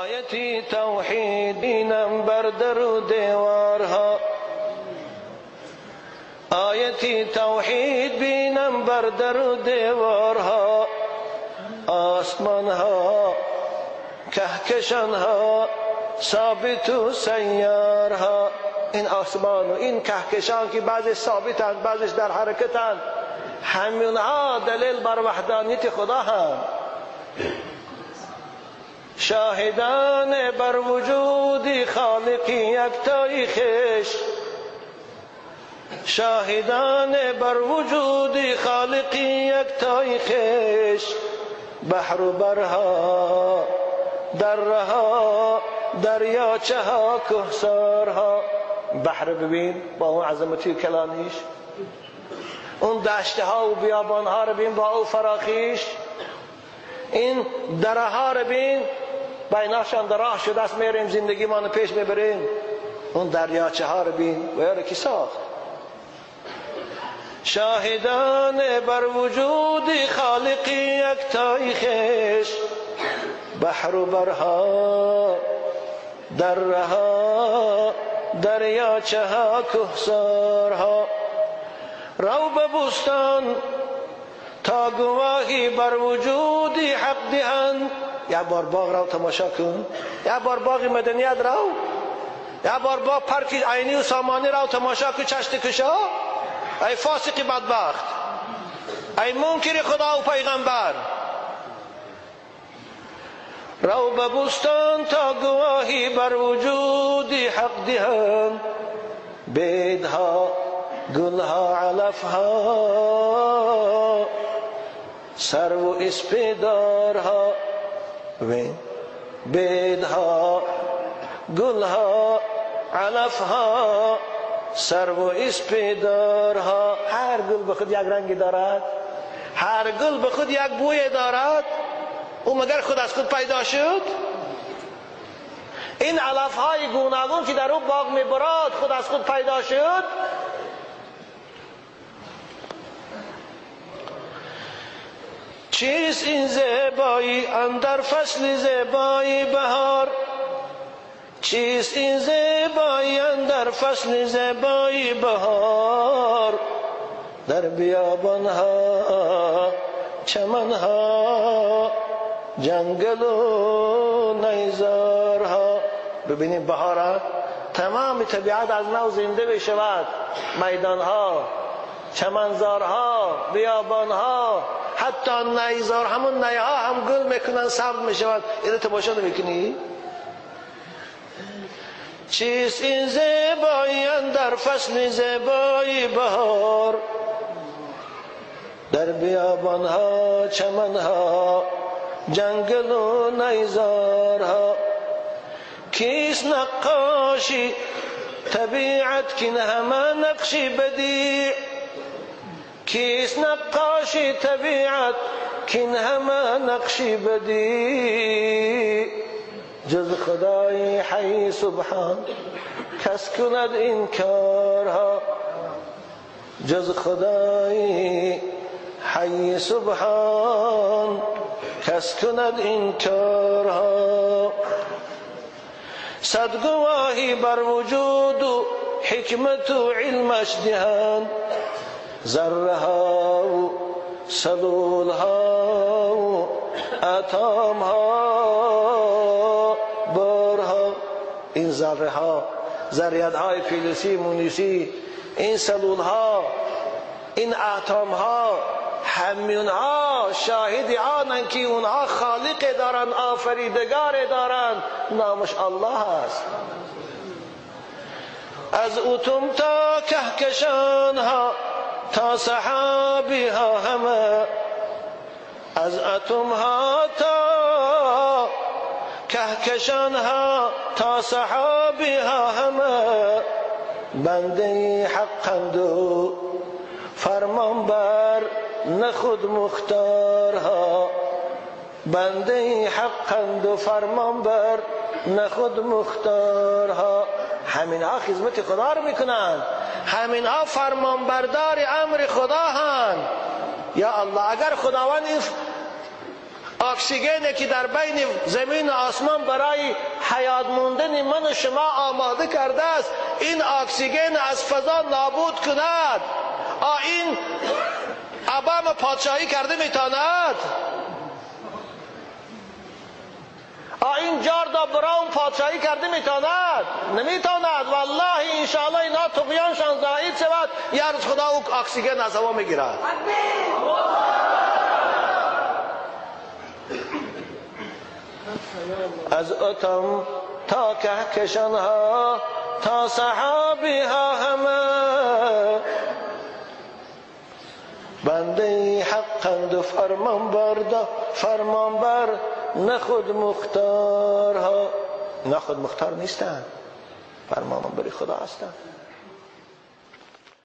آیتی توحید بینم بر در و دیوارها، آیتی توحید بینم بر در و دیوارها، آسمانها کهکشانها ثابت و سیارها. این آسمان و این کهکشان که بعضی ثابتند بعضیش در حرکتند، همینها دلیل بر وحدانیت خدا هم. شاهدان بر وجود خالق یکتای خویش، شاهدان بر وجود خالق یکتای خویش، بحر و برها درها دریاچه ها کهسارها. بحر ببین با اون عظمتی کلانیش، اون دشته ها و بیابان ها رو ببین با اون فراخیش، این دره ها رو ببین بیناشان دراه شده است، میریم زندگی ما رو پیش میبریم. اون دریاچه ها رو ببین و یاره کی ساخت. شاهدان بر وجود خالق یکتای خویش، بحر و برها درها دریاچه ها کهسارها. رو به بستان تا گواهی بر وجود حق دهند. یک بار باغ رو تماشا کن، یک بار باغ مدنیت رو، یک بار باغ پارک عینی و سامانی رو تماشا کن. چشت کشا ای فاسق بدبخت، ای منکر خدا و پیغمبر. رو به بستان تا گواهی بر وجود حق دهند، بیدها گلها علفها سرو و اسپیدارها. بیدها گلها علفها سرو و اسپیدارها. هر گل به خود یک رنگی دارد، هر گل به خود یک بوی دارد. او مگر خود از خود پیدا شد؟ این علفهای گوناگون که در او باغ میبرد خود از خود پیدا شد؟ چیست این زیبایی اندر فصل زیبایی بهار؟ چیست این زیبایی اندر فصل زیبایی بهار؟ در بیابانها چمنها جنگل و نیزارها. ببینید بهار تمام طبیعت از نو زنده بشود. میدانها، چمنزارها، بیابانها، حتی نیزار، همون نیها هم گل میکنن، سبز میشود. اینو تماشا نمیکنی؟ چیست این زیبایی اندر فصل زیبایی بهار؟ در بیابانها چمنها جنگل و نیزارها. کیست نقاشی طبیعت کین همه نقشی بدیع؟ کیست نقاشی طبیعت کین همه نقشی بدیع؟ جز خدای حی سبحان کس کند این کارها. جز خدای حی سبحان کس کند این کارها. صد گواهی بر وجود و حکمت و علمش دهند، ذره ها و سلول ها و اتم ها بارها. این ذره ها، ذریات های فیلیسی مونیسی، این سلول ها، این اتم ها، همینها شاهد آنند که اونها خالق دارند، آفریدگار دارند، نامش الله است. از اتم تا کهکشان ها تا سحابی ها همه، از اتم ها تا کهکشان ها تا سحابی ها همه، بنده حقند و فرمان بر نخود مختارها. بنده حقند و فرمان بر نخود مختارها. همینها خدمت خدا رو میکنند، همینها فرمان بردار امر خدا هستند. یا الله، اگر خداوند این اکسیژنی که در بین زمین و آسمان برای حیات موندن من و شما آماده کرده است، این اکسیژن از فضا نابود کند، این اوباما پادشاهی کرده میتواند؟ این جاردا براون پادشاهی کرده میتواند؟ نمیتواند. والله انشاءالله اینا طغیانشان زائد شود، یه روز خدا او اکسیژن از هوا میگیرد. از اتم تا کهکشانها تا صحابی ها همه بنده حقند و فرمان بر نه خود مختارها، نه خود مختار نیستند، فرمان بر خدا هستند.